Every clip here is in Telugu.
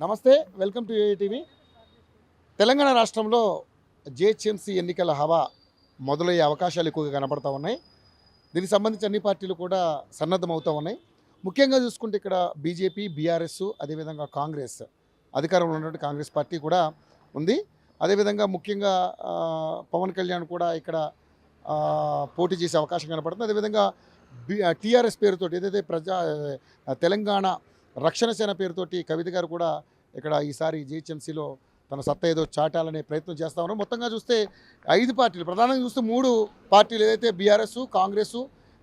నమస్తే, వెల్కమ్ టు ఏటీవీ. తెలంగాణ రాష్ట్రంలో జిహెచ్ఎంసీ ఎన్నికల హవా మొదలయ్యే అవకాశాలు ఎక్కువగా కనపడతా ఉన్నాయి. దీనికి సంబంధించి అన్ని పార్టీలు కూడా సన్నద్ధమవుతూ ఉన్నాయి. ముఖ్యంగా చూసుకుంటే ఇక్కడ బీజేపీ, బీఆర్ఎస్, అదేవిధంగా కాంగ్రెస్, అధికారంలో ఉన్నటువంటి కాంగ్రెస్ పార్టీ కూడా ఉంది. అదేవిధంగా ముఖ్యంగా పవన్ కళ్యాణ్ కూడా ఇక్కడ పోటీ చేసే అవకాశం కనపడుతుంది. అదేవిధంగా టీఆర్ఎస్ పేరుతోటి ఏదైతే తెలంగాణ రక్షణ సేన పేరుతోటి కవిత గారు కూడా ఇక్కడ ఈసారి జిహెచ్ఎంసీలో తన సత్తా ఏదో చాటాలనే ప్రయత్నం చేస్తూ ఉన్నారు. మొత్తంగా చూస్తే 5 పార్టీలు, ప్రధానంగా చూస్తే 3 పార్టీలు ఏదైతే బీఆర్ఎస్, కాంగ్రెస్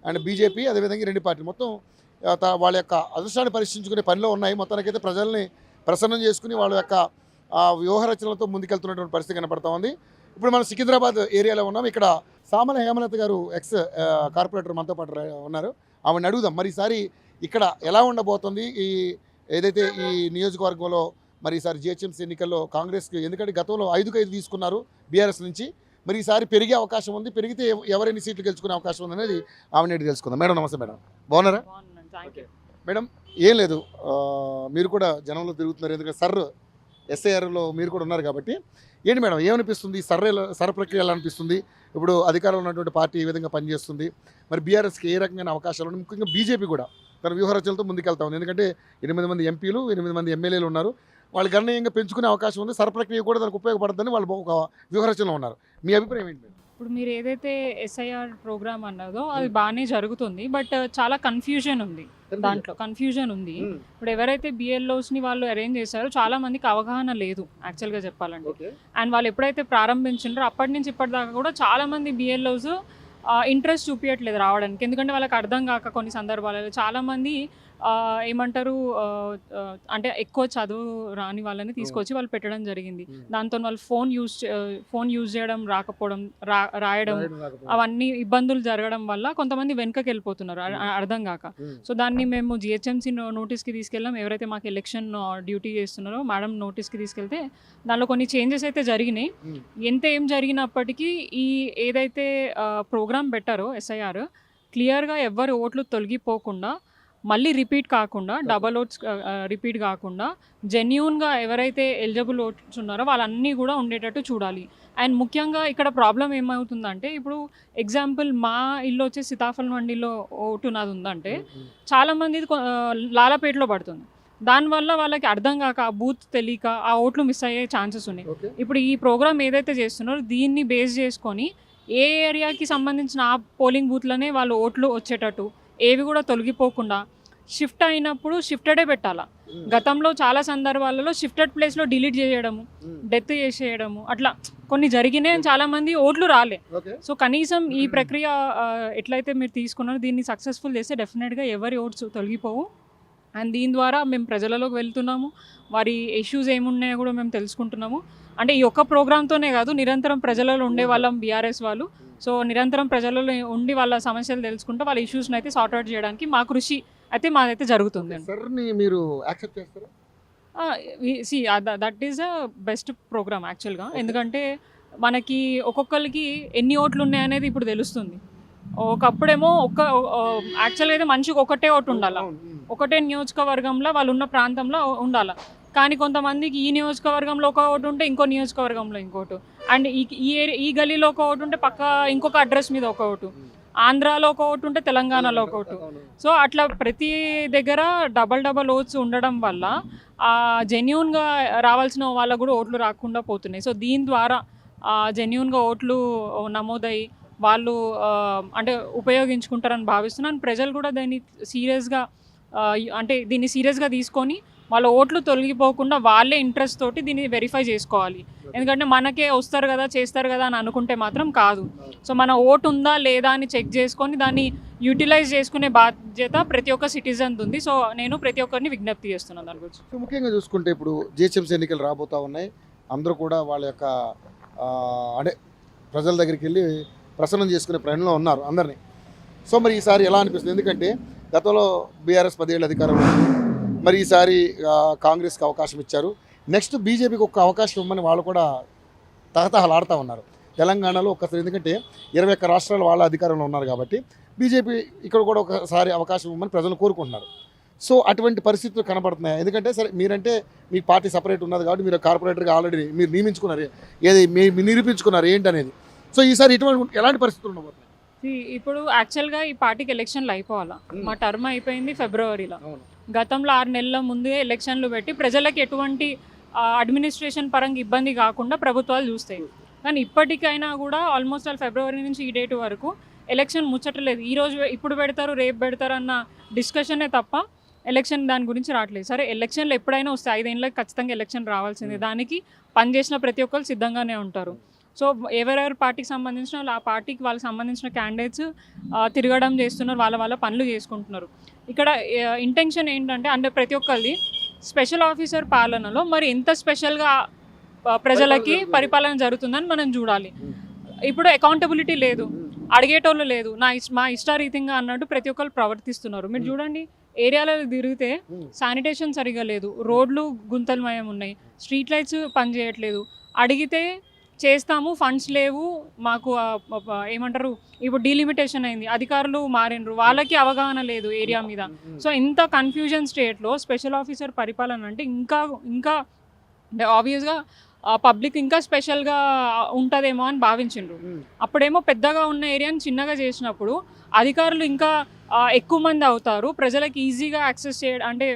అండ్ బీజేపీ, అదేవిధంగా 2 పార్టీలు మొత్తం వాళ్ళ యొక్క అదృష్టాన్ని పరీక్షించుకునే పనిలో ఉన్నాయి. మొత్తానికైతే ప్రజల్ని ప్రసన్నం చేసుకుని వాళ్ళ యొక్క వ్యూహ రచనలతో ముందుకెళ్తున్నటువంటి పరిస్థితి కనపడతా ఉంది. ఇప్పుడు మనం సికింద్రాబాద్ ఏరియాలో ఉన్నాం. ఇక్కడ సామల హేమలత గారు ఎక్స్ కార్పొరేటర్ మనతో పాటు ఉన్నారు. ఆమెను అడుగుదాం మరి ఈసారి ఇక్కడ ఎలా ఉండబోతుంది, ఈ ఏదైతే ఈ నియోజకవర్గంలో మరి ఈసారి జిహెచ్ఎంసీ ఎన్నికల్లో కాంగ్రెస్కి, ఎందుకంటే గతంలో 5కు 5 తీసుకున్నారు బీఆర్ఎస్ నుంచి, మరి ఈసారి పెరిగే అవకాశం ఉంది, పెరిగితే ఎవరెన్ని సీట్లు గెలుచుకునే అవకాశం ఉంది అనేది ఆమెను అడిగి తెలుసుకుందాం. మేడం నమస్తే. మేడం బాగున్నారా? మేడం ఏం లేదు, మీరు కూడా జనంలో తిరుగుతున్నారు, ఎందుకంటే ఎస్ఐఆర్లో మీరు కూడా ఉన్నారు కాబట్టి ఏంటి మేడం ఏమనిపిస్తుంది? సర్ర ప్రక్రియ ఎలా అనిపిస్తుంది? ఇప్పుడు అధికారంలో ఉన్నటువంటి పార్టీ ఏ విధంగా పనిచేస్తుంది, మరి బీఆర్ఎస్కి ఏ రకమైన అవకాశాలు ఉన్నాయి? ముఖ్యంగా బీజేపీ కూడా తన వ్యూహరచనలతో ముందుకెళ్తా ఉంది, ఎందుకంటే 8 మంది ఎంపీలు, 8 మంది ఎమ్మెల్యేలు ఉన్నారు. వాళ్ళు గణనీయంగా పెంచుకునే అవకాశం ఉంది, సర్ర ప్రక్రియ కూడా దానికి ఉపయోగపడుతుందని వాళ్ళు ఒక వ్యూహరచనలో ఉన్నారు. మీ అభిప్రాయం ఏంటి? ఇప్పుడు మీరు ఏదైతే ఎస్ఐఆర్ ప్రోగ్రామ్ అన్నదో అది బాగానే జరుగుతుంది, బట్ చాలా కన్ఫ్యూజన్ ఉంది, దాంట్లో కన్ఫ్యూజన్ ఉంది. ఇప్పుడు ఎవరైతే బిఎల్ఓస్ని వాళ్ళు అరేంజ్ చేశారో చాలా మందికి అవగాహన లేదు యాక్చువల్గా చెప్పాలంటే. అండ్ వాళ్ళు ఎప్పుడైతే ప్రారంభించారో అప్పటి నుంచి ఇప్పటిదాకా కూడా చాలా మంది బిఎల్ఓస్ ఇంట్రెస్ట్ చూపించట్లేదు రావడానికి, ఎందుకంటే వాళ్ళకి అర్థం కాక కొన్ని సందర్భాలలో చాలామంది ఏమంటారు అంటే ఎక్కువ చదువు రాని వాళ్ళని తీసుకొచ్చి వాళ్ళు పెట్టడం జరిగింది. దాంతో వాళ్ళు ఫోన్ యూజ్ చేయడం రాకపోవడం, రాయడం అవన్నీ ఇబ్బందులు జరగడం వల్ల కొంతమంది వెనుకకి వెళ్ళిపోతున్నారు అర్థం కాక. సో దాన్ని మేము జిహెచ్ఎంసీ నోటీస్కి తీసుకెళ్ళాం. ఎవరైతే మాకు ఎలక్షన్ డ్యూటీ చేస్తున్నారో మేడం నోటీస్కి తీసుకెళ్తే దానిలో కొన్ని చేంజెస్ అయితే జరిగినాయి. ఏం జరిగినప్పటికీ ఈ ఏదైతే ప్రోగ్రామ్ పెట్టారో ఎస్ఐఆర్ క్లియర్గా ఎవరి ఓట్లు తొలగిపోకుండా, మళ్ళీ రిపీట్ కాకుండా, డబల్ ఓట్స్ రిపీట్ కాకుండా జెన్యూన్గా ఎవరైతే ఎలిజిబుల్ ఓట్స్ ఉన్నారో వాళ్ళన్నీ కూడా ఉండేటట్టు చూడాలి. అండ్ ముఖ్యంగా ఇక్కడ ప్రాబ్లం ఏమవుతుందంటే, ఇప్పుడు ఎగ్జాంపుల్ మా ఇల్లు వచ్చి సీతాఫల్ మండిలో ఓటు నాది ఉందంటే చాలామంది లాలాపేటలో పడుతుంది. దానివల్ల వాళ్ళకి అర్థం కాక, ఆ బూత్ తెలియక ఆ ఓట్లు మిస్ అయ్యే ఛాన్సెస్ ఉన్నాయి. ఇప్పుడు ఈ ప్రోగ్రామ్ ఏదైతే చేస్తున్నారో దీన్ని బేస్ చేసుకొని ఏ ఏరియాకి సంబంధించిన ఆ పోలింగ్ బూత్లోనే వాళ్ళు ఓట్లు వచ్చేటట్టు, ఏవి కూడా తొలగిపోకుండా షిఫ్ట్ అయినప్పుడు షిఫ్టెడే పెట్టాలా. గతంలో చాలా సందర్భాలలో షిఫ్టెడ్ ప్లేస్లో డిలీట్ చేయడము, డెత్ చేసేయడము అట్లా కొన్ని జరిగినాయి, చాలామంది ఓట్లు రాలే. సో కనీసం ఈ ప్రక్రియ ఎట్లయితే మీరు తీసుకున్నారో దీన్ని సక్సెస్ఫుల్ చేస్తే డెఫినెట్గా ఎవరి ఓట్స్ తొలగిపోవు. అండ్ దీని ద్వారా మేము ప్రజలలోకి వెళ్తున్నాము, వారి ఇష్యూస్ ఏమున్నాయో కూడా మేము తెలుసుకుంటున్నాము. అంటే ఈ ఒక్క ప్రోగ్రామ్తోనే కాదు, నిరంతరం ప్రజలలో ఉండే వాళ్ళం బీఆర్ఎస్ వాళ్ళు. సో నిరంతరం ప్రజలలో ఉండి వాళ్ళ సమస్యలు తెలుసుకుంటూ వాళ్ళ ఇష్యూస్ని అయితే సార్ట్అవుట్ చేయడానికి మా కృషి అయితే మాదైతే జరుగుతుంది. మీరు యాక్సెప్ట్ చేస్తారా? That is a best programme యాక్చువల్గా, ఎందుకంటే మనకి ఒక్కొక్కరికి ఎన్ని ఓట్లు ఉన్నాయనేది ఇప్పుడు తెలుస్తుంది. ఒకప్పుడేమో యాక్చువల్గా అయితే మనిషికి ఒకటే ఓటు ఉండాలి, ఒకటే నియోజకవర్గంలో వాళ్ళు ఉన్న ప్రాంతంలో ఉండాలి. కానీ కొంతమందికి ఈ నియోజకవర్గంలో ఒక ఓటు ఉంటే ఇంకో నియోజకవర్గంలో ఇంకోటి, అండ్ ఈ గలీలో ఒక ఓటు ఉంటే పక్క ఇంకొక అడ్రస్ మీద ఒక ఓటు, ఆంధ్రాలో ఒక ఓటు ఉంటే తెలంగాణలో ఒక ఓటు. సో అట్లా ప్రతి దగ్గర డబల్ ఓట్స్ ఉండడం వల్ల జెన్యూన్గా రావాల్సిన వాళ్ళకు కూడా ఓట్లు రాకుండా పోతున్నాయి. సో దీని ద్వారా జెన్యూన్గా ఓట్లు నమోదయ్యి వాళ్ళు అంటే ఉపయోగించుకుంటారని భావిస్తున్నాను. ప్రజలు కూడా దీన్ని సీరియస్గా తీసుకొని వాళ్ళ ఓట్లు తొలగిపోకుండా వాళ్ళే ఇంట్రెస్ట్ తోటి దీన్ని వెరిఫై చేసుకోవాలి. ఎందుకంటే మనకే వస్తారు కదా, చేస్తారు కదా అని అనుకుంటే మాత్రం కాదు. సో మన ఓటు ఉందా లేదా అని చెక్ చేసుకొని దాన్ని యూటిలైజ్ చేసుకునే బాధ్యత ప్రతి ఒక్క సిటిజన్ ఉంది. సో నేను ప్రతి ఒక్కరిని విజ్ఞప్తి చేస్తున్నాను దాని గురించి. ముఖ్యంగా చూసుకుంటే ఇప్పుడు జిహెచ్ఎంసీ ఎన్నికలు రాబోతూ ఉన్నాయి, అందరూ కూడా వాళ్ళ యొక్క అంటే ప్రజల దగ్గరికి వెళ్ళి ప్రసన్నం చేసుకునే ప్రయాణంలో ఉన్నారు అందరినీ. సో మరి ఈసారి ఎలా అనిపిస్తుంది? ఎందుకంటే గతంలో బీఆర్ఎస్ 10 ఏళ్ళ అధికారంలో ఉంది, మరి ఈసారి కాంగ్రెస్కి అవకాశం ఇచ్చారు, నెక్స్ట్ బీజేపీకి ఒక అవకాశం ఇవ్వమని వాళ్ళు కూడా తహతహలాడుతూ ఉన్నారు తెలంగాణలో ఒక్కసారి. ఎందుకంటే 21 రాష్ట్రాలు వాళ్ళ అధికారంలో ఉన్నారు కాబట్టి బీజేపీ ఇక్కడ కూడా ఒకసారి అవకాశం ఇవ్వమని ప్రజలు కోరుకుంటున్నారు. సో అటువంటి పరిస్థితులు కనబడుతున్నాయి. ఎందుకంటే సరే మీరంటే మీ పార్టీ సపరేట్ ఉన్నది కాబట్టి మీరు కార్పొరేటర్గా ఆల్రెడీ మీరు నియమించుకున్నారు, ఏది మీ నిరూపించుకున్నారు ఏంటనేది. సో ఈసారి ఇటువంటి ఎలాంటి పరిస్థితులు ఉండబోతున్నాయి? ఇప్పుడు యాక్చువల్గా ఈ పార్టీకి ఎలక్షన్లు అయిపోవాలా. మా టర్మ్ అయిపోయింది ఫిబ్రవరిలో. అవును. గతంలో 6 నెలల ముందే ఎలక్షన్లు పెట్టి ప్రజలకు ఎటువంటి అడ్మినిస్ట్రేషన్ పరంగా ఇబ్బంది కాకుండా ప్రభుత్వాలు చూస్తాయి. కానీ ఇప్పటికైనా కూడా ఆల్మోస్ట్ ఫిబ్రవరి నుంచి ఈ డేట్ వరకు ఎలక్షన్ ముచ్చటలేదు. ఈరోజు ఇప్పుడు పెడతారు, రేపు పెడతారు అన్న డిస్కషనే తప్ప ఎలక్షన్ దాని గురించి రావట్లేదు. సరే ఎలక్షన్లు ఎప్పుడైనా వస్తాయి, 5 ఏళ్ళకి ఖచ్చితంగా ఎలక్షన్ రావాల్సిందే. దానికి పనిచేసిన ప్రతి ఒక్కరు సిద్ధంగానే ఉంటారు. సో ఎవరెవరి పార్టీకి సంబంధించిన ఆ పార్టీకి వాళ్ళకి సంబంధించిన క్యాండిడేట్స్ తిరగడం చేస్తున్నారు, వాళ్ళ పనులు చేసుకుంటున్నారు. ఇక్కడ ఇంటెన్షన్ ఏంటంటే అంటే ప్రతి ఒక్కరిది స్పెషల్ ఆఫీసర్ పాలనలో మరి ఎంత స్పెషల్గా ప్రజలకి పరిపాలన జరుగుతుందని మనం చూడాలి. ఇప్పుడు అకౌంటబిలిటీ లేదు, అడిగేటోళ్ళు లేదు, మా ఇష్టారీతంగా అన్నట్టు ప్రతి ఒక్కరు ప్రవర్తిస్తున్నారు. మీరు చూడండి, ఏరియాలో తిరిగితే శానిటేషన్ సరిగా లేదు, రోడ్లు గుంతలమయం ఉన్నాయి, స్ట్రీట్ లైట్స్ పనిచేయట్లేదు. అడిగితే చేస్తాము, ఫండ్స్ లేవు మాకు, ఏమంటారు ఇప్పుడు డీలిమిటేషన్ అయింది, అధికారులు మారినరు, వాళ్ళకి అవగాహన లేదు ఏరియా మీద. సో ఇంత కన్ఫ్యూజన్ స్టేట్లో స్పెషల్ ఆఫీసర్ పరిపాలన అంటే ఇంకా ఆబ్వియస్గా పబ్లిక్ ఇంకా స్పెషల్గా ఉంటుందేమో అని భావించిండ్రు. అప్పుడేమో పెద్దగా ఉన్న ఏరియాని చిన్నగా చేసినప్పుడు అధికారులు ఇంకా ఎక్కువ మంది అవుతారు, ప్రజలకు ఈజీగా యాక్సెస్ చేయడం అంటే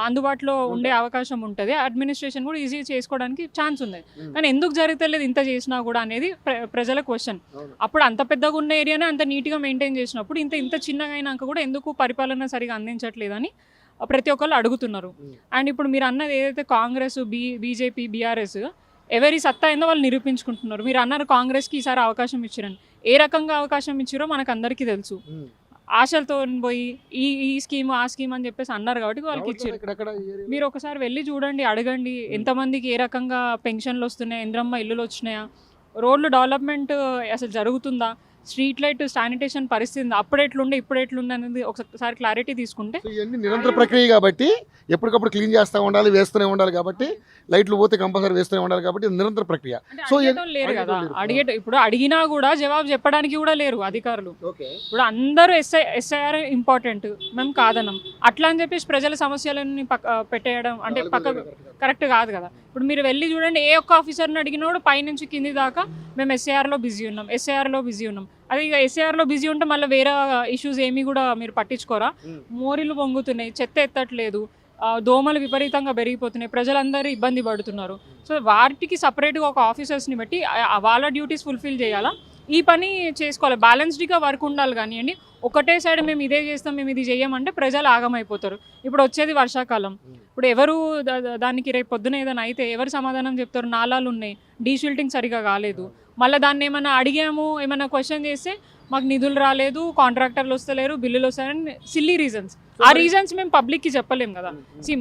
అందుబాటులో ఉండే అవకాశం ఉంటుంది, అడ్మినిస్ట్రేషన్ కూడా ఈజీగా చేసుకోవడానికి ఛాన్స్ ఉంది. కానీ ఎందుకు జరుగుతలేదు ఇంత చేసినా కూడా అనేది ప్రజల క్వశ్చన్. అప్పుడు అంత పెద్దగా ఉన్న ఏరియానే అంత నీట్గా మెయింటైన్ చేసినప్పుడు ఇంత చిన్నగా అయినాక కూడా ఎందుకు పరిపాలన సరిగా అందించట్లేదని ప్రతి ఒక్కళ్ళు అడుగుతున్నారు. అండ్ ఇప్పుడు మీరు అన్నది ఏదైతే కాంగ్రెస్, బీజేపీ, బీఆర్ఎస్ ఎవరి సత్తా ఏందో వాళ్ళు నిరూపించుకుంటున్నారు. మీరు అన్నారు కాంగ్రెస్కి ఈసారి అవకాశం ఇచ్చారని, ఏ రకంగా అవకాశం ఇచ్చారో మనకు అందరికీ తెలుసు. ఆశలతో పోయి ఈ స్కీమ్ ఆ స్కీమ్ అని చెప్పేసి అన్నారు కాబట్టి వాళ్ళకి ఇచ్చారు. మీరు ఒకసారి వెళ్ళి చూడండి, అడగండి ఎంతమందికి ఏ రకంగా పెన్షన్లు వస్తున్నాయా, ఇంద్రమ్మ ఇల్లులు వచ్చినాయా, రోడ్లు డెవలప్మెంట్ అసలు జరుగుతుందా, స్ట్రీట్ లైట్ శానిటేషన్ పరిస్థితి అప్పుడు ఎట్లుండే ఇప్పుడు ఎట్లుండే అనేది ఒకసారి క్లారిటీ తీసుకుంటే. ఇవన్నీ నిరంతర ప్రక్రియ కాబట్టి ఎప్పటికప్పుడు క్లీన్ చేస్తూ ఉండాలి, వేస్తూనే ఉండాలి కాబట్టి, లైట్లు పోతే కంపల్సరీ వేస్తూనే ఉండాలి కాబట్టి నిరంతర ప్రక్రియ. సో లేరు కదా ఇప్పుడు అడిగినా కూడా జవాబు చెప్పడానికి కూడా లేరు అధికారులు. ఇప్పుడు అందరూ ఎస్ఐఆర్ ఇంపార్టెంట్, మేము కాదనం అట్లా అని చెప్పేసి ప్రజల సమస్యలని పెట్టేయడం అంటే కరెక్ట్ కాదు కదా. ఇప్పుడు మీరు వెళ్ళి చూడండి, ఏ ఒక్క ఆఫీసర్ని అడిగినా కూడా పైనుంచి కింది దాకా మేము ఎస్ఐఆర్లో బిజీ ఉన్నాం. అదే ఇక ఎస్ఐఆర్లో బిజీ ఉంటే మళ్ళీ వేరే ఇష్యూస్ ఏమీ కూడా మీరు పట్టించుకోరా. మోరీలు పొంగుతున్నాయి, చెత్త ఎత్తట్లేదు, దోమలు విపరీతంగా పెరిగిపోతున్నాయి, ప్రజలందరూ ఇబ్బంది పడుతున్నారు. సో వాటికి సపరేట్గా ఒక ఆఫీసర్స్ని బట్టి వాళ్ళ డ్యూటీస్ ఫుల్ఫిల్ చేయాలా, ఈ పని చేసుకోవాలి, బ్యాలెన్స్డ్గా వర్క్ ఉండాలి. కానివ్వండి ఒకటే సైడ్ మేము ఇదే చేస్తాం మేము ఇది చేయమంటే ప్రజలు ఆగమైపోతారు. ఇప్పుడు వచ్చేది వర్షాకాలం, ఇప్పుడు ఎవరు దానికి రేపు పొద్దున ఏదైనా అయితే ఎవరు సమాధానం చెప్తారు? నాలాలు ఉన్నాయి, డీషిల్టింగ్ సరిగా కాలేదు, మళ్ళీ దాన్ని ఏమైనా అడిగాము ఏమైనా క్వశ్చన్ చేస్తే మాకు నిధులు రాలేదు, కాంట్రాక్టర్లు వస్తలేరు, బిల్లులు వస్తారని సిల్లీ రీజన్స్. ఆ రీజన్స్ మేము పబ్లిక్కి చెప్పలేము కదా.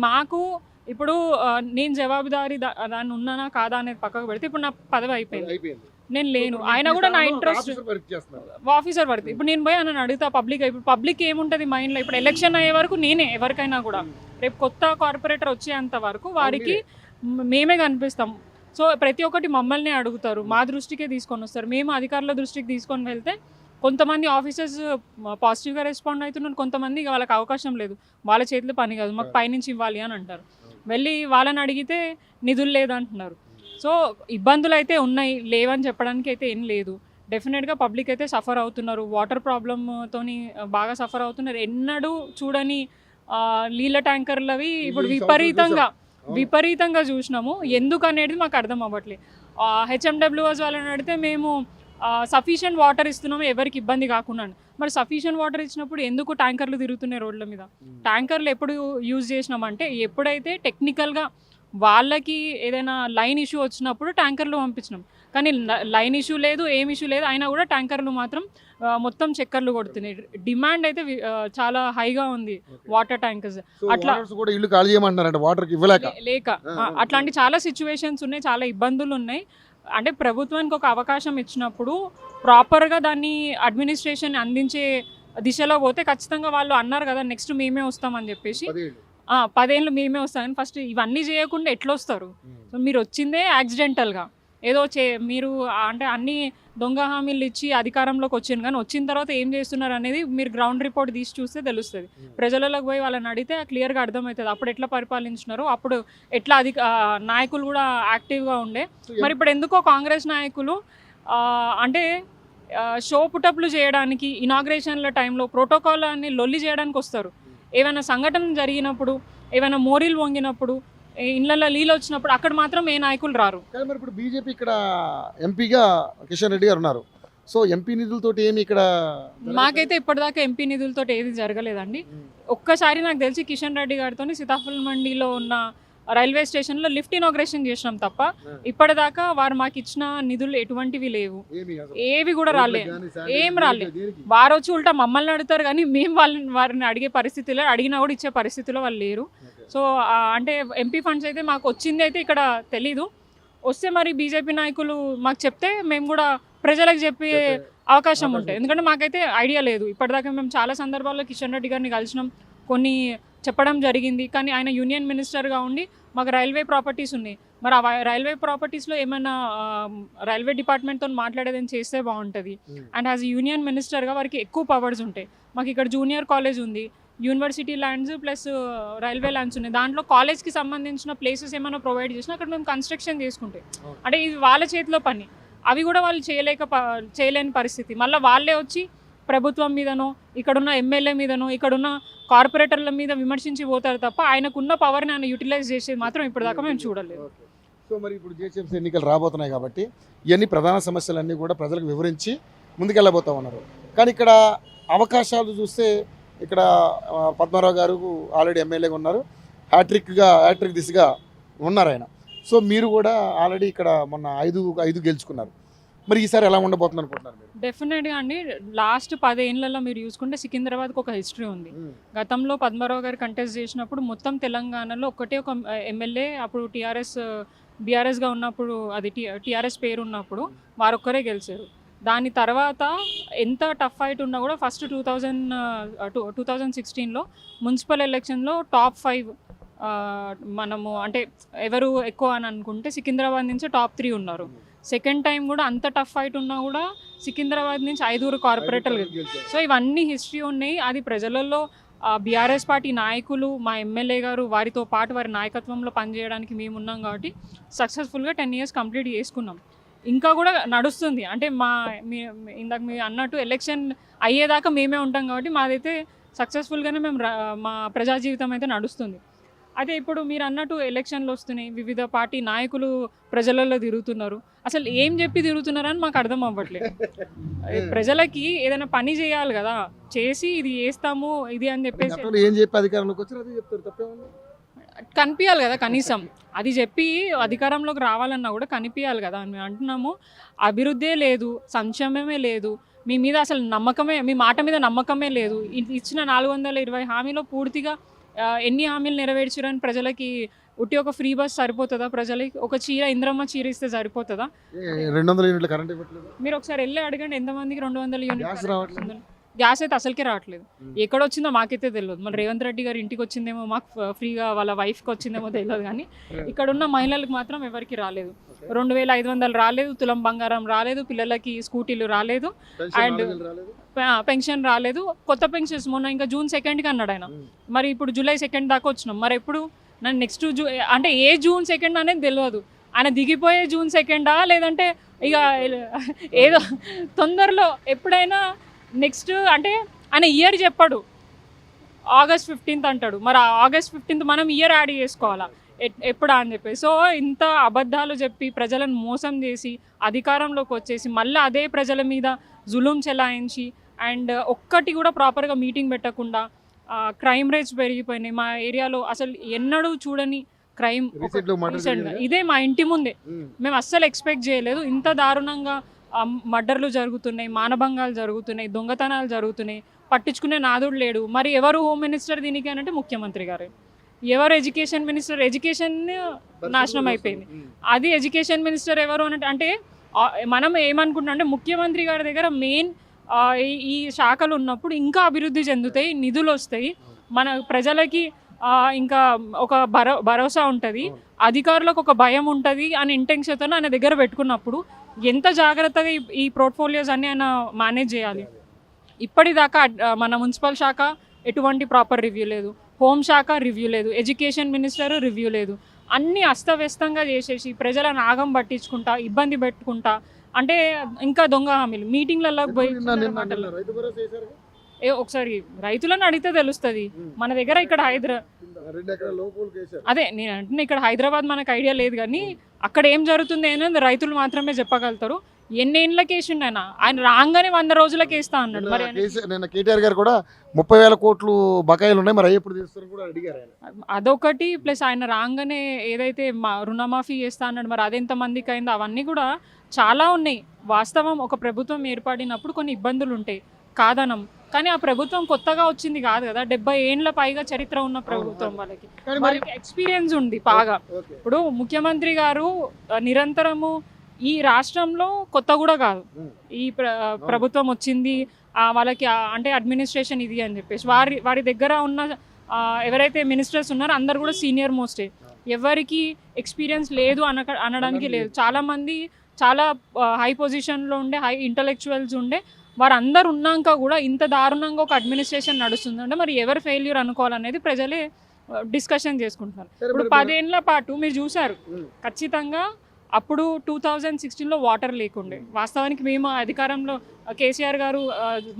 మాకు ఇప్పుడు నేను జవాబుదారీ దాన్ని ఉన్నానా కాదా అనేది పక్కకు పెడితే ఇప్పుడు నా పదవి అయిపోయింది, నేను లేను, ఆయన కూడా నా ఇంట్రెస్ట్ ఆఫీసర్ వర్క్. ఇప్పుడు నేను పోయి నన్ను అడుగుతా పబ్లిక్ ఏముంటుంది మైండ్లో, ఇప్పుడు ఎలక్షన్ అయ్యే వరకు నేనే ఎవరికైనా కూడా, రేపు కొత్త కార్పొరేటర్ వచ్చేంత వరకు వారికి మేమే కనిపిస్తాం. సో ప్రతి ఒక్కటి మమ్మల్ని అడుగుతారు, మా దృష్టికే తీసుకొని వస్తారు, మేము అధికారుల దృష్టికి తీసుకొని వెళ్తే కొంతమంది ఆఫీసర్స్ పాజిటివ్గా రెస్పాండ్ అవుతున్నారు, కొంతమంది వాళ్ళకి అవకాశం లేదు, వాళ్ళ చేతిలో పని కాదు మాకు పైనుంచి ఇవ్వాలి అని అంటారు. వెళ్ళి వాళ్ళని అడిగితే నిధులు లేదంటున్నారు. సో ఇబ్బందులు అయితే ఉన్నాయి, లేవని చెప్పడానికి అయితే ఏం లేదు. డెఫినెట్గా పబ్లిక్ అయితే సఫర్ అవుతున్నారు, వాటర్ ప్రాబ్లమ్తోని బాగా సఫర్ అవుతున్నారు. ఎన్నడూ చూడని నీళ్ళ ట్యాంకర్లవి ఇప్పుడు విపరీతంగా చూసినాము. ఎందుకు అనేది మాకు అర్థం అవ్వట్లేదు. హెచ్ఎండబ్ల్యూఎస్ వాళ్ళని అడిగితే మేము సఫిషియెంట్ వాటర్ ఇస్తున్నాము ఎవరికి ఇబ్బంది కాకుండా. మరి సఫిషియెంట్ వాటర్ ఇచ్చినప్పుడు ఎందుకు ట్యాంకర్లు తిరుగుతున్నాయి రోడ్ల మీద? ట్యాంకర్లు ఎప్పుడు యూజ్ చేసినామంటే ఎప్పుడైతే టెక్నికల్గా వాళ్ళకి ఏదైనా లైన్ ఇష్యూ వచ్చినప్పుడు ట్యాంకర్లు పంపించినాం. కానీ లైన్ ఇష్యూ లేదు, ఏం ఇష్యూ లేదు, అయినా కూడా ట్యాంకర్లు మాత్రం మొత్తం చక్కర్లు కొడుతున్నాయి. డిమాండ్ అయితే చాలా హైగా ఉంది వాటర్ ట్యాంకర్స్. అట్లా లేక అట్లాంటి చాలా సిచ్యువేషన్స్ ఉన్నాయి, చాలా ఇబ్బందులు ఉన్నాయి. అంటే ప్రభుత్వానికి ఒక అవకాశం ఇచ్చినప్పుడు ప్రాపర్గా దాన్ని అడ్మినిస్ట్రేషన్ అందించే దిశలో పోతే ఖచ్చితంగా వాళ్ళు అన్నారు కదా నెక్స్ట్ మేమే వస్తామని చెప్పేసి, 10 ఏళ్ళు మేమే వస్తామని. ఫస్ట్ ఇవన్నీ చేయకుండా ఎట్లా వస్తారు? సో మీరు వచ్చిందే యాక్సిడెంటల్గా, ఏదో మీరు అంటే అన్ని దొంగ హామీలు ఇచ్చి అధికారంలోకి వచ్చింది, కానీ వచ్చిన తర్వాత ఏం చేస్తున్నారు అనేది మీరు గ్రౌండ్ రిపోర్ట్ తీసి చూస్తే తెలుస్తుంది. ప్రజలలోకి పోయి వాళ్ళని అడిగితే క్లియర్గా అర్థమవుతుంది అప్పుడు ఎట్లా పరిపాలించినారో, అప్పుడు ఎట్లా నాయకులు కూడా యాక్టివ్గా ఉండే. మరి ఇప్పుడు ఎందుకో కాంగ్రెస్ నాయకులు అంటే షో పుటప్లు చేయడానికి ఇనాగ్రేషన్ల టైంలో ప్రోటోకాల్ అని లొల్లి చేయడానికి వస్తారు. ఏమైనా సంఘటన జరిగినప్పుడు, ఏమైనా మోరీలు వంగినప్పుడు, ఇళ్ళల్లో నీళ్ళు వచ్చినప్పుడు అక్కడ మాత్రం ఏ నాయకులు రారు. కానీ మరి ఇప్పుడు బీజేపీ ఇక్కడ ఎంపీగా కిషన్ రెడ్డి గారు ఉన్నారు. సో ఎంపీ నిధులతోటి ఏమి ఇక్కడ మాకైతే ఇప్పటిదాకా ఎంపీ నిధులతో ఏది జరగలేదండి. ఒక్కసారి నాకు తెలిసి కిషన్ రెడ్డి గారితో సీతాఫల్ మండిలో ఉన్న రైల్వే స్టేషన్లో లిఫ్ట్ ఇనాగ్రేషన్ చేసినాం తప్ప ఇప్పటిదాకా వారు మాకు ఇచ్చిన నిధులు ఎటువంటివి లేవు, ఏవి కూడా రాలే, ఏం రాలే. వారు వచ్చి ఉల్టా మమ్మల్ని అడుగుతారు కానీ మేము వారిని అడిగే పరిస్థితిలో, అడిగినా కూడా ఇచ్చే పరిస్థితిలో వాళ్ళు లేరు. సో అంటే ఎంపీ ఫండ్స్ అయితే మాకు వచ్చింది అయితే ఇక్కడ తెలీదు. వస్తే మరి బీజేపీ నాయకులు మాకు చెప్తే మేము కూడా ప్రజలకు చెప్పే అవకాశం ఉంటుంది. ఎందుకంటే మాకైతే ఐడియా లేదు. ఇప్పటిదాకా మేము చాలా సందర్భాల్లో కిషన్ రెడ్డి గారిని కలిసినాం, కొన్ని చెప్పడం జరిగింది. కానీ ఆయన యూనియన్ మినిస్టర్గా ఉండి మాకు రైల్వే ప్రాపర్టీస్ ఉన్నాయి. మరి ఆ రైల్వే ప్రాపర్టీస్లో ఏమైనా రైల్వే డిపార్ట్మెంట్తో మాట్లాడేదని చేస్తే బాగుంటుంది. అండ్ యాజ్ యూనియన్ మినిస్టర్గా వారికి ఎక్కువ పవర్స్ ఉంటాయి. మాకు ఇక్కడ జూనియర్ కాలేజ్ ఉంది, university lands plus railway lands ఉన్నాయి. దాంట్లో కాలేజ్కి సంబంధించిన ప్లేసెస్ ఏమైనా ప్రొవైడ్ చేసినా అక్కడ మేము కన్స్ట్రక్షన్ చేసుకుంటే, అంటే ఇది వాళ్ళ చేతిలో పని, అవి కూడా వాళ్ళు చేయలేని పరిస్థితి. మళ్ళీ వాళ్ళే వచ్చి ప్రభుత్వం మీదనో, ఇక్కడున్న ఎమ్మెల్యే మీదనో, ఇక్కడున్న కార్పొరేటర్ల మీద విమర్శించి పోతారు తప్ప ఆయనకున్న పవర్ని ఆయన యూటిలైజ్ చేసేది మాత్రం ఇప్పటిదాకా మేము చూడలేదు. సో మరి ఇప్పుడు జిహెచ్ఎంసీ ఎన్నికలు రాబోతున్నాయి కాబట్టి ఇవన్నీ ప్రధాన సమస్యలన్నీ కూడా ప్రజలకు వివరించి ముందుకెళ్ళబోతా ఉన్నారు. కానీ ఇక్కడ అవకాశాలు చూస్తే ఇక్కడ పద్మారావు గారు ఆల్రెడీ ఎమ్మెల్యేగా ఉన్నారు, హ్యాట్రిక్ దిశగా ఉన్నారు ఆయన. సో మీరు కూడా ఆల్రెడీ ఇక్కడ మొన్న ఐదు గెలుచుకున్నారు. మరి ఈసారి ఎలా ఉండబోతుంది అనుకుంటున్నారు మీరు? డెఫినెట్గా అండి. లాస్ట్ 10 ఏళ్లలో మీరు చూసుకుంటే సికింద్రాబాద్కి ఒక హిస్టరీ ఉంది. గతంలో పద్మారావు గారు కంటెస్ట్ చేసినప్పుడు మొత్తం తెలంగాణలో ఒకటే ఒక ఎమ్మెల్యే, అప్పుడు బీఆర్ఎస్గా ఉన్నప్పుడు, అది టీఆర్ఎస్ పేరు ఉన్నప్పుడు వారొక్కరే గెలిచారు. దాని తర్వాత ఎంత టఫ్ ఫైట్ ఉన్నా కూడా ఫస్ట్ 2016లో మున్సిపల్ ఎలక్షన్లో టాప్ 5 మనము అంటే ఎవరు ఎక్కువ అని అనుకుంటే సికింద్రాబాద్ నుంచి టాప్ 3 ఉన్నారు. సెకండ్ టైం కూడా అంత టఫ్ ఫైట్ ఉన్నా కూడా సికింద్రాబాద్ నుంచి 5 కార్పొరేటర్లు. సో ఇవన్నీ హిస్టరీ ఉన్నాయి. అది ప్రజలలో బీఆర్ఎస్ పార్టీ నాయకులు, మా ఎమ్మెల్యే గారు, వారితో పాటు వారి నాయకత్వంలో పనిచేయడానికి మేము ఉన్నాం కాబట్టి సక్సెస్ఫుల్గా 10 years కంప్లీట్ చేసుకున్నాం. ఇంకా కూడా నడుస్తుంది. అంటే ఇందాక మీరు అన్నట్టు ఎలక్షన్ అయ్యేదాకా మేమే ఉంటాం కాబట్టి మాదైతే సక్సెస్ఫుల్గానే మేము మా ప్రజా జీవితం అయితే నడుస్తుంది. అదే ఇప్పుడు మీరు అన్నట్టు ఎలక్షన్లు వస్తున్నాయి, వివిధ పార్టీ నాయకులు ప్రజలలో తిరుగుతున్నారు. అసలు ఏం చెప్పి తిరుగుతున్నారని మాకు అర్థం అవ్వట్లేదు. ప్రజలకి ఏదైనా పని చేయాలి కదా, చేసి ఇది చేస్తాము ఇది అని చెప్పేసి ఏం చెప్పి అధికారంలోకి వచ్చారు అదే చెప్తారు, తప్పేముంది? కనిపించాలి కదా కనీసం. అది చెప్పి అధికారంలోకి రావాలన్నా కూడా కనిపించాలి కదా. మేము అంటున్నాము అభివృద్ధే లేదు, సంక్షేమమే లేదు, మీ మీద అసలు నమ్మకమే, మీ మాట మీద నమ్మకమే లేదు. ఇచ్చిన 420 హామీలో పూర్తిగా ఎన్ని హామీలు నెరవేర్చారని ప్రజలకి ఉట్టి ఒక ఫ్రీ బస్ సరిపోతుందా? ప్రజలకి ఒక చీర, ఇంద్రమ్మ చీర ఇస్తే సరిపోతుందా? 200 యూనిట్ల కరెంట్ ఇవ్వట్లేదు. మీరు ఒకసారి వెళ్ళి అడగండి ఎంతమందికి 200 యూనిట్లు. గ్యాస్ అయితే అసలుకే రావట్లేదు. ఎక్కడ వచ్చిందో మాకైతే తెలియదు. మరి రేవంత్ రెడ్డి గారు ఇంటికి వచ్చిందేమో, మాకు ఫ్రీగా వాళ్ళ వైఫ్కి వచ్చిందేమో తెలియదు. కానీ ఇక్కడ ఉన్న మహిళలకు మాత్రం ఎవరికి రాలేదు. 2500 రాలేదు, తులం బంగారం రాలేదు, పిల్లలకి స్కూటీలు రాలేదు, అండ్ పెన్షన్ రాలేదు. కొత్త పెన్షన్స్ మొన్న ఇంకా June 2కి అన్నాడు ఆయన. మరి ఇప్పుడు July 2 దాకా వచ్చినాం. మరి ఎప్పుడు నన్ను నెక్స్ట్ అంటే ఏ June 2 అనేది తెలియదు. ఆయన దిగిపోయే June 2 లేదంటే ఇక ఏదో తొందరలో ఎప్పుడైనా నెక్స్ట్ అంటే ఆయన ఇయర్ చెప్పాడు, August 15th అంటాడు. మరి August 15th మనం ఇయర్ యాడ్ చేసుకోవాలా ఎప్పుడా అని చెప్పి. సో ఇంత అబద్ధాలు చెప్పి ప్రజలను మోసం చేసి అధికారంలోకి వచ్చేసి మళ్ళీ అదే ప్రజల మీద జులుం చెలాయించి అండ్ ఒక్కటి కూడా ప్రాపర్గా మీటింగ్ పెట్టకుండా క్రైమ్ రేట్స్ పెరిగిపోయినాయి. మా ఏరియాలో అసలు ఎన్నడూ చూడని క్రైమ్ ఇదే మా ఇంటి ముందే. మేము అస్సలు ఎక్స్పెక్ట్ చేయలేదు ఇంత దారుణంగా మర్డర్లు జరుగుతున్నాయి, మానభంగాలు జరుగుతున్నాయి, దొంగతనాలు జరుగుతున్నాయి, పట్టించుకునే నాదుడు లేడు. మరి ఎవరు హోమ్ మినిస్టర్ దీనికి అని అంటే ముఖ్యమంత్రి గారు. ఎవరు ఎడ్యుకేషన్ మినిస్టర్? ఎడ్యుకేషన్ నాశనం అయిపోయింది. అది ఎడ్యుకేషన్ మినిస్టర్ ఎవరు అంటే మనం ఏమనుకుంటున్నాం అంటే ముఖ్యమంత్రి గారి దగ్గర మెయిన్ ఈ శాఖలు ఉన్నప్పుడు ఇంకా అభివృద్ధి చెందుతాయి, నిధులు వస్తాయి, మన ప్రజలకి ఇంకా ఒక భరోసా ఉంటుంది, అధికారులకు ఒక భయం ఉంటుంది అని ఇంటెన్షన్తో ఆయన దగ్గర పెట్టుకున్నప్పుడు ఎంత జాగ్రత్తగా ఈ పోర్ట్ఫోలియోస్ అన్ని ఆయన మేనేజ్ చేయాలి. ఇప్పటిదాకా మన మున్సిపల్ శాఖ ఎటువంటి ప్రాపర్ రివ్యూ లేదు, హోంశాఖ రివ్యూ లేదు, ఎడ్యుకేషన్ మినిస్టర్ రివ్యూ లేదు. అన్నీ అస్తవ్యస్తంగా చేసేసి ప్రజలను ఆగం పట్టించుకుంటా, ఇబ్బంది పెట్టుకుంటా, అంటే ఇంకా దొంగ హామీలు మీటింగ్లలో పోయి ఒకసారి రైతులను అడిగితే తెలుస్తుంది. మన దగ్గర ఇక్కడ అదే నేను అంటున్నా, ఇక్కడ హైదరాబాద్ మనకు ఐడియా లేదు, కానీ అక్కడ ఏం జరుగుతుంది అనేది రైతులు మాత్రమే చెప్పగలుగుతారు. ఎన్నేళ్ళకి వేసిండు ఆయన రాగానే 100 రోజులకి వేస్తా అన్నాడు. మరి నిన్న కేటీఆర్ గారు కూడా 30,000 కోట్లు బకాయిలు ఉన్నాయి, మరి ఎప్పుడు తీస్తారు కూడా అడిగారు. అదొకటి ప్లస్ ఆయన రాగానే ఏదైతే రుణమాఫీ చేస్తా అన్నాడు, మరి అదెంత మందికి అయిందో అవన్నీ కూడా చాలా ఉన్నాయి. వాస్తవం, ఒక ప్రభుత్వం ఏర్పడినప్పుడు కొన్ని ఇబ్బందులు ఉంటాయి కాదనం, కానీ ఆ ప్రభుత్వం కొత్తగా వచ్చింది కాదు కదా, 70 ఏళ్ళ పైగా చరిత్ర ఉన్న ప్రభుత్వం, వాళ్ళకి ఎక్స్పీరియన్స్ ఉంది బాగా. ఇప్పుడు ముఖ్యమంత్రి గారు నిరంతరము ఈ రాష్ట్రంలో కొత్త కూడా కాదు, ఈ ప్రభుత్వం వచ్చింది వాళ్ళకి అంటే అడ్మినిస్ట్రేషన్ ఇది అని చెప్పేసి వారి దగ్గర ఉన్న ఎవరైతే మినిస్టర్స్ ఉన్నారో అందరు కూడా సీనియర్ మోస్టే, ఎవరికి ఎక్స్పీరియన్స్ లేదు అనడానికి లేదు. చాలామంది చాలా హై పొజిషన్లో ఉండే హై ఇంటలెక్చువల్స్ ఉండే వారందరు ఉన్నాక కూడా ఇంత దారుణంగా ఒక అడ్మినిస్ట్రేషన్ నడుస్తుందంటే మరి ఎవరు ఫెయిల్యూర్ అనుకోవాలనేది ప్రజలే డిస్కషన్ చేసుకుంటున్నారు. ఇప్పుడు 10 ఏళ్ల పాటు మీరు చూసారు, ఖచ్చితంగా అప్పుడు 2016లో వాటర్ లేకుండే. వాస్తవానికి మేము అధికారంలో కేసీఆర్ గారు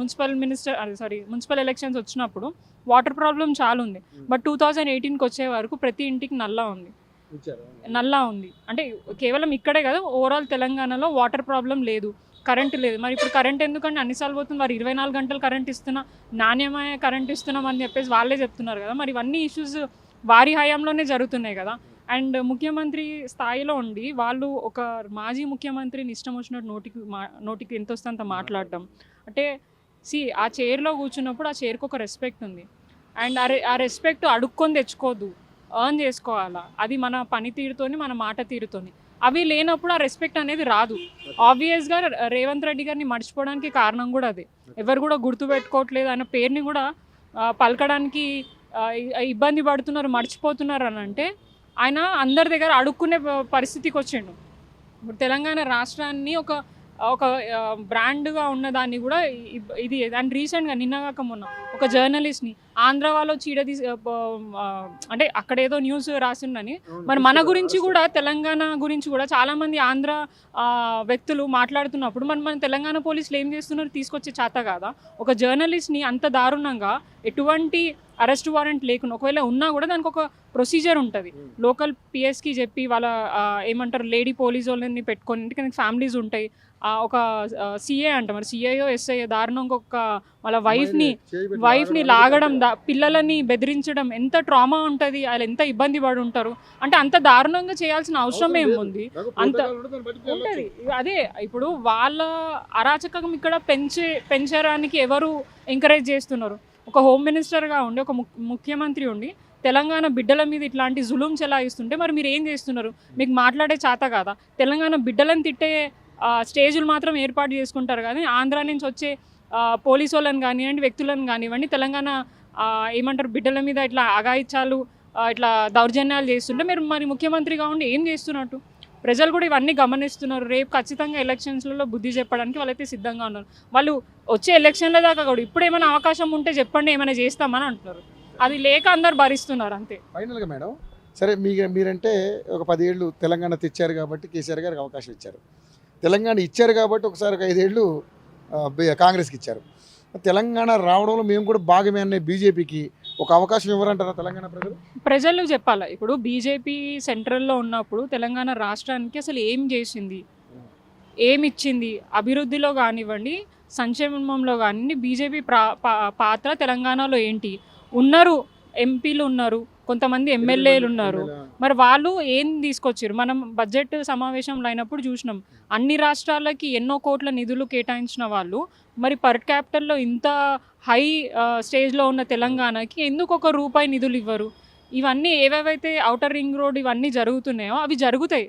మున్సిపల్ ఎలక్షన్స్ వచ్చినప్పుడు వాటర్ ప్రాబ్లం చాలా ఉంది. బట్ 2018కి వచ్చే వరకు ప్రతి ఇంటికి నల్లా ఉంది. అంటే కేవలం ఇక్కడే కదా, ఓవరాల్ తెలంగాణలో వాటర్ ప్రాబ్లం లేదు, కరెంట్ లేదు. మరి ఇప్పుడు కరెంట్ ఎందుకంటే అన్నిసార్లు పోతుంది, మరి 24 గంటలు కరెంట్ ఇస్తున్నా, నాణ్యమైన కరెంట్ ఇస్తున్నాం అని చెప్పేసి వాళ్ళే చెప్తున్నారు కదా. మరి ఇవన్నీ ఇష్యూస్ వారి హయాంలోనే జరుగుతున్నాయి కదా. అండ్ ముఖ్యమంత్రి స్థాయిలో ఉండి వాళ్ళు ఒక మాజీ ముఖ్యమంత్రిని ఇష్టం వచ్చినట్టు నోటికి ఎంత వస్తే అంత మాట్లాడటం అంటే ఆ చైర్లో కూర్చున్నప్పుడు ఆ చైర్కి ఒక రెస్పెక్ట్ ఉంది. అండ్ ఆ రెస్పెక్ట్ అడుక్కొని తెచ్చుకోవద్దు, ఎర్న్ చేసుకోవాలా. అది మన పనితీరుతోని, మన మాట తీరుతోని. అవి లేనప్పుడు ఆ రెస్పెక్ట్ అనేది రాదు. ఆబ్వియస్గా రేవంత్ రెడ్డి గారిని మర్చిపోవడానికి కారణం కూడా అదే. ఎవరు కూడా గుర్తుపెట్టుకోవట్లేదు, ఆయన పేరుని కూడా పలకడానికి ఇబ్బంది పడుతున్నారు, మర్చిపోతున్నారు అని అంటే ఆయన అందరి దగ్గర అడుక్కునే పరిస్థితికి వచ్చిండు. ఇప్పుడు తెలంగాణ రాష్ట్రాన్ని ఒక బ్రాండ్గా ఉన్నదాన్ని కూడా ఇది. అండ్ రీసెంట్గా నిన్నగాక మొన్న ఒక జర్నలిస్ట్ని ఆంధ్ర వాళ్ళు అంటే అక్కడ ఏదో న్యూస్ రాసిండని, మరి మన గురించి కూడా తెలంగాణ గురించి కూడా చాలామంది ఆంధ్ర వ్యక్తులు మాట్లాడుతున్నప్పుడు మన తెలంగాణ పోలీసులు ఏం చేస్తున్నారు, తీసుకొచ్చే చేత కాదా? ఒక జర్నలిస్ట్ని అంత దారుణంగా ఎటువంటి అరెస్ట్ వారెంట్ లేకుండా, ఒకవేళ ఉన్నా కూడా దానికి ఒక ప్రొసీజర్ ఉంటుంది. లోకల్ పిఎస్కి చెప్పి వాళ్ళ ఏమంటారు లేడీ పోలీస్ వాళ్ళని పెట్టుకొని, ఇంటికి ఫ్యామిలీస్ ఉంటాయి, ఒక సిఏ అంట, మరి సిఐఓ ఎస్ఐ దారుణంగా ఒక వాళ్ళ వైఫ్ని లాగడం, పిల్లలని బెదిరించడం, ఎంత ట్రామా ఉంటుంది, వాళ్ళు ఎంత ఇబ్బంది పడి ఉంటారు. అంటే అంత దారుణంగా చేయాల్సిన అవసరం ఏముంది? అంత ఉంటుంది. అదే ఇప్పుడు వాళ్ళ అరాచకం ఇక్కడ పెంచడానికి ఎవరు ఎంకరేజ్ చేస్తున్నారు? ఒక హోమ్ మినిస్టర్గా ఉండి, ఒక ముఖ్యమంత్రి ఉండి తెలంగాణ బిడ్డల మీద ఇట్లాంటి జులుం చెలాయిస్తుంటే మరి మీరు ఏం చేస్తున్నారు? మీకు మాట్లాడే చేత కాదా? తెలంగాణ బిడ్డలను తిట్టే స్టేజులు మాత్రం ఏర్పాటు చేసుకుంటారు కానీ ఆంధ్ర నుంచి వచ్చే పోలీసు వాళ్ళని కానివ్వండి, వ్యక్తులను కానివ్వండి, తెలంగాణ ఏమంటారు బిడ్డల మీద ఇట్లా అఘాయిత్యాలు, ఇట్లా దౌర్జన్యాలు చేస్తుంటే మీరు మరి ముఖ్యమంత్రిగా ఉండి ఏం చేస్తున్నట్టు? ప్రజలు కూడా ఇవన్నీ గమనిస్తున్నారు. రేపు ఖచ్చితంగా ఎలక్షన్స్లలో బుద్ధి చెప్పడానికి వాళ్ళైతే సిద్ధంగా ఉన్నారు. వాళ్ళు వచ్చే ఎలక్షన్ల దాకా కూడా ఇప్పుడు ఏమైనా అవకాశం ఉంటే చెప్పండి, ఏమైనా చేస్తామని అంటున్నారు. అది లేక అందరు భరిస్తున్నారు అంతే. ఫైనల్గా మేడం, సరే మీరంటే ఒక 10 ఏళ్ళు తెలంగాణ తెచ్చారు కాబట్టి కేసీఆర్ గారికి అవకాశం ఇచ్చారు, తెలంగాణ ఇచ్చారు కాబట్టి ఒకసారి 5 ఏళ్ళు కాంగ్రెస్కి ఇచ్చారు. తెలంగాణ రావడంలో మేము కూడా భాగమే అనే బీజేపీకి ఒక అవకాశం ఇవ్వరంటారా తెలంగాణ ప్రజలు చెప్పాలి. ఇప్పుడు బీజేపీ సెంట్రల్లో ఉన్నప్పుడు తెలంగాణ రాష్ట్రానికి అసలు ఏం చేసింది, ఏమి ఇచ్చింది, అభివృద్ధిలో కానివ్వండి, సంక్షేమంలో కానివ్వండి, బీజేపీ పాత్ర తెలంగాణలో ఏంటి? ఉన్నారు ఎంపీలు ఉన్నారు, కొంతమంది ఎమ్మెల్యేలు ఉన్నారు, మరి వాళ్ళు ఏం తీసుకొచ్చారు? మనం బడ్జెట్ సమావేశంలో అయినప్పుడు చూసినాం, అన్ని రాష్ట్రాలకి ఎన్నో కోట్ల నిధులు కేటాయించిన వాళ్ళు మరి పర్ క్యాపిటల్లో ఇంత హై స్టేజ్లో ఉన్న తెలంగాణకి ఎందుకు ₹1 నిధులు ఇవ్వరు? ఇవన్నీ ఏవేవైతే ఔటర్ రింగ్ రోడ్ ఇవన్నీ జరుగుతున్నాయో అవి జరుగుతాయి,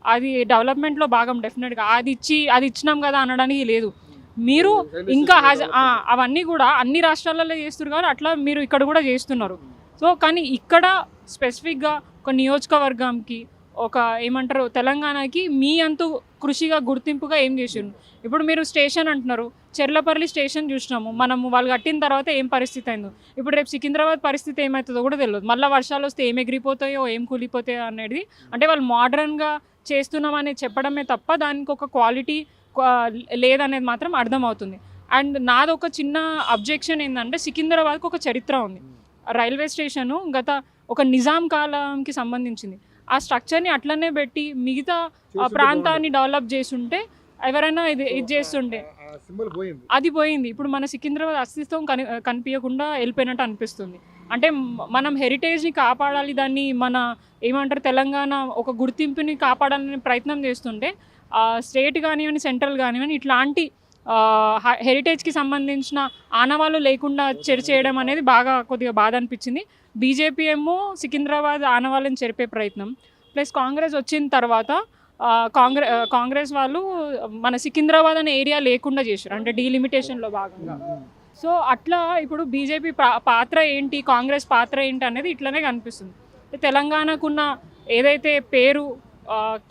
అది డెవలప్మెంట్లో భాగం డెఫినెట్గా. అది ఇచ్చినాం కదా అనడానికి లేదు. మీరు ఇంకా అవన్నీ కూడా అన్ని రాష్ట్రాలలో చేస్తున్నారు కానీ అట్లా మీరు ఇక్కడ కూడా చేస్తున్నారు. సో కానీ ఇక్కడ స్పెసిఫిక్గా ఒక నియోజకవర్గంకి ఒక ఏమంటారు తెలంగాణకి మీ అంతు కృషిగా గుర్తింపుగా ఏం చేసిండ్రు. ఇప్పుడు మీరు స్టేషన్ అంటున్నారు, చెర్లపల్లి స్టేషన్ చూసినాము మనము, వాళ్ళు కట్టిన తర్వాత ఏం పరిస్థితి అయిందో. ఇప్పుడు రేపు సికింద్రాబాద్ పరిస్థితి ఏమవుతుందో కూడా తెలియదు. మళ్ళీ వర్షాలు వస్తే ఏం ఎగిరిపోతాయో ఏం కూలిపోతాయో అనేది, అంటే వాళ్ళు మోడర్న్గా చేస్తున్నామని చెప్పడమే తప్ప దానికి ఒక క్వాలిటీ లేదనేది మాత్రం అర్థమవుతుంది. అండ్ నాది ఒక చిన్న అబ్జెక్షన్ ఏంటంటే, సికింద్రాబాద్కి ఒక చరిత్ర ఉంది. రైల్వే స్టేషను గత ఒక నిజాం కాలంకి సంబంధించింది. ఆ స్ట్రక్చర్ని అట్లనే పెట్టి మిగతా ప్రాంతాన్ని డెవలప్ చేసుంటే ఎవరైనా ఇది చేస్తుంటే అది పోయింది. ఇప్పుడు మన సికింద్రాబాద్ అస్తిత్వం కనిపించకుండా వెళ్ళిపోయినట్టు అనిపిస్తుంది. అంటే మనం హెరిటేజ్ని కాపాడాలి, దాన్ని మన ఏమంటారు తెలంగాణ ఒక గుర్తింపుని కాపాడాలని ప్రయత్నం చేస్తుంటే స్టేట్ కానివ్వండి సెంట్రల్ కానివ్వండి ఇట్లాంటి హెరిటేజ్కి సంబంధించిన ఆనవాళ్ళు లేకుండా చెరిచేయడం అనేది కొద్దిగా బాధ అనిపించింది. బీజేపీ ఏమో సికింద్రాబాద్ ఆనవాళ్ళని చెరిపే ప్రయత్నం, ప్లస్ కాంగ్రెస్ వచ్చిన తర్వాత కాంగ్రెస్ వాళ్ళు మన సికింద్రాబాద్ అనే ఏరియా లేకుండా చేశారు, అంటే డీలిమిటేషన్లో భాగంగా. సో అట్లా ఇప్పుడు బీజేపీ పాత్ర ఏంటి, కాంగ్రెస్ పాత్ర ఏంటి అనేది ఇట్లనే కనిపిస్తుంది. తెలంగాణకున్న ఏదైతే పేరు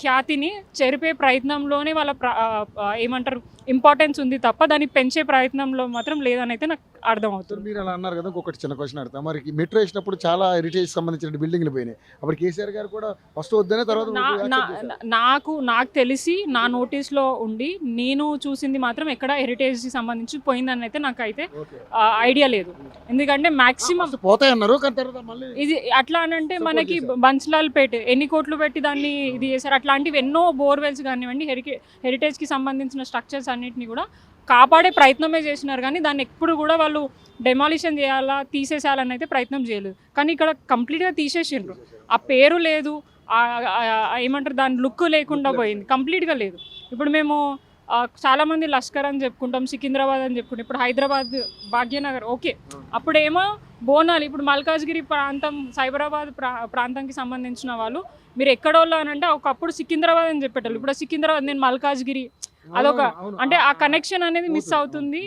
ఖ్యాతిని చెరిపే ప్రయత్నంలోనే వాళ్ళ ఏమంటారు ఇంపార్టెన్స్ ఉంది తప్ప దాన్ని పెంచే ప్రయత్నంలో మాత్రం లేదని అయితే నాకు అర్థమవుతుంది. మీరు అలా అన్నారు కదా, ఇంకొకటి చిన్న క్వశ్చన్ అడుగుతా. మరి మెట్రో వేసినప్పుడు చాలా హెరిటేజ్ సంబంధించిన బిల్డింగ్లు పోయినాయి. అప్పుడు కేసీఆర్ గారు కూడా ఫస్ట్ వద్దనే తర్వాత నాకు తెలిసి నా నోటీస్లో ఉండి నేను చూసింది మాత్రం ఎక్కడ హెరిటేజ్కి సంబంధించి పోయిందని అయితే నాకైతే ఐడియా లేదు. ఎందుకంటే మ్యాక్సిమం పోతాయన్నారు ఇది అట్లా అని అంటే మనకి బన్స్లాల్పేట ఎన్ని కోట్లు పెట్టి దాన్ని ఇది చేశారు. అట్లాంటివి ఎన్నో బోర్వెల్స్ కానివ్వండి హెరిటేజ్కి సంబంధించిన స్ట్రక్చర్స్ అన్నిటిని కూడా కాపాడే ప్రయత్నమే చేసినారు, కానీ దాన్ని ఎప్పుడు కూడా వాళ్ళు డెమాలిషన్ చేయాలా తీసేసేయాలని అయితే ప్రయత్నం చేయలేదు. కానీ ఇక్కడ కంప్లీట్గా తీసేసిండ్రు. ఆ పేరు లేదు, ఏమంటారు దాని లుక్ లేకుండా పోయింది, కంప్లీట్గా లేదు. ఇప్పుడు మేము చాలామంది లష్కర్ అని చెప్పుకుంటాం, సికింద్రాబాద్ అని చెప్పుకుంటాం, ఇప్పుడు హైదరాబాద్ భాగ్యనగర్ ఓకే. అప్పుడేమో బోనాలు, ఇప్పుడు మల్కాజ్గిరి ప్రాంతం సైబరాబాద్ ప్రాంతానికి సంబంధించిన వాళ్ళు మీరు ఎక్కడోళ్ళు అని అంటే ఒకప్పుడు సికింద్రాబాద్ అని చెప్పేటోళ్ళు, ఇప్పుడు సికింద్రాబాద్ నేను మల్కాజ్గిరి, అదొక అంటే ఆ కనెక్షన్ అనేది మిస్ అవుతుంది.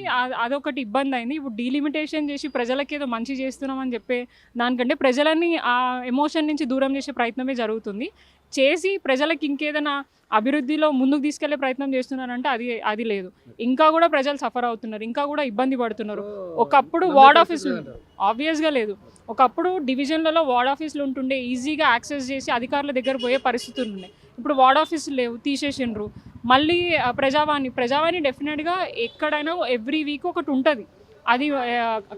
అదొకటి ఇబ్బంది అయింది. ఇప్పుడు డీలిమిటేషన్ చేసి ప్రజలకి ఏదో మంచి చేస్తున్నామని చెప్పే దానికంటే ప్రజలని ఆ ఎమోషన్ నుంచి దూరం చేసే ప్రయత్నమే జరుగుతుంది. చేసి ప్రజలకి ఇంకేదైనా అభివృద్ధిలో ముందుకు తీసుకెళ్లే ప్రయత్నం చేస్తున్నారంటే అది లేదు. ఇంకా కూడా ప్రజలు సఫర్ అవుతున్నారు, ఇంకా కూడా ఇబ్బంది పడుతున్నారు. ఒకప్పుడు వార్డ్ ఆఫీసులు ఆబ్వియస్గా లేదు. ఒకప్పుడు డివిజన్లలో వార్డ్ ఆఫీసులు ఉంటుండే, ఈజీగా యాక్సెస్ చేసి అధికారుల దగ్గర పోయే పరిస్థితులు ఉన్నాయి. ఇప్పుడు వార్డ్ ఆఫీసులు లేవు, తీసేసిండ్రు. మళ్ళీ ప్రజావాణి డెఫినెట్గా ఎక్కడైనా ఎవ్రీ వీక్ ఒకటి ఉంటుంది, అది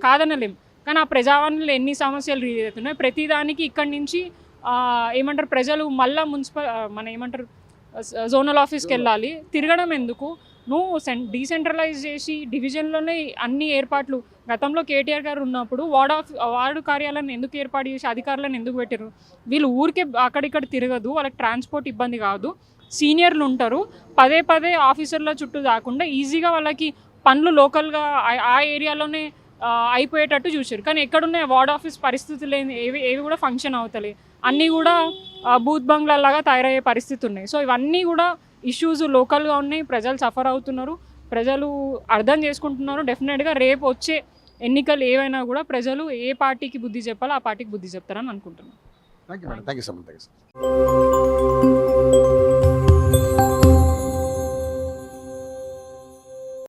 కాదనలేం. కానీ ఆ ప్రజావాణిలో ఎన్ని సమస్యలు రిలీజ్ అవుతున్నాయి, ప్రతిదానికి ఇక్కడి నుంచి ఏమంటారు ప్రజలు మళ్ళీ మన ఏమంటారు జోనల్ ఆఫీస్కి వెళ్ళాలి, తిరగడం ఎందుకు? నువ్వు డీసెంట్రలైజ్ చేసి డివిజన్లోనే అన్ని ఏర్పాట్లు, గతంలో కేటీఆర్ గారు ఉన్నప్పుడు వార్డు కార్యాలయాన్ని ఎందుకు ఏర్పాటు చేసి అధికారులను ఎందుకు పెట్టారు? వీళ్ళు ఊరికే అక్కడిక్కడ తిరగదు, వాళ్ళకి ట్రాన్స్పోర్ట్ ఇబ్బంది కాదు, సీనియర్లు ఉంటారు, పదే ఆఫీసర్ల చుట్టూ కాకుండా ఈజీగా వాళ్ళకి పనులు లోకల్గా ఆ ఏరియాలోనే అయిపోయేటట్టు చూసారు. కానీ ఎక్కడున్నాయి వార్డ్ ఆఫీస్ పరిస్థితులు ఏవి కూడా ఫంక్షన్ అవుతలే, అన్నీ కూడా బూత్ బంగ్లాలాగా తయారయ్యే పరిస్థితి ఉన్నాయి. సో ఇవన్నీ కూడా ఇష్యూస్ లోకల్గా ఉన్నాయి, ప్రజలు సఫర్ అవుతున్నారు, ప్రజలు అర్థం చేసుకుంటున్నారు. డెఫినెట్గా రేపు వచ్చే ఎన్నికలు ఏవైనా కూడా ప్రజలు ఏ పార్టీకి బుద్ధి చెప్పాలో ఆ పార్టీకి బుద్ధి చెప్తారని అనుకుంటున్నాను. Thank you so much.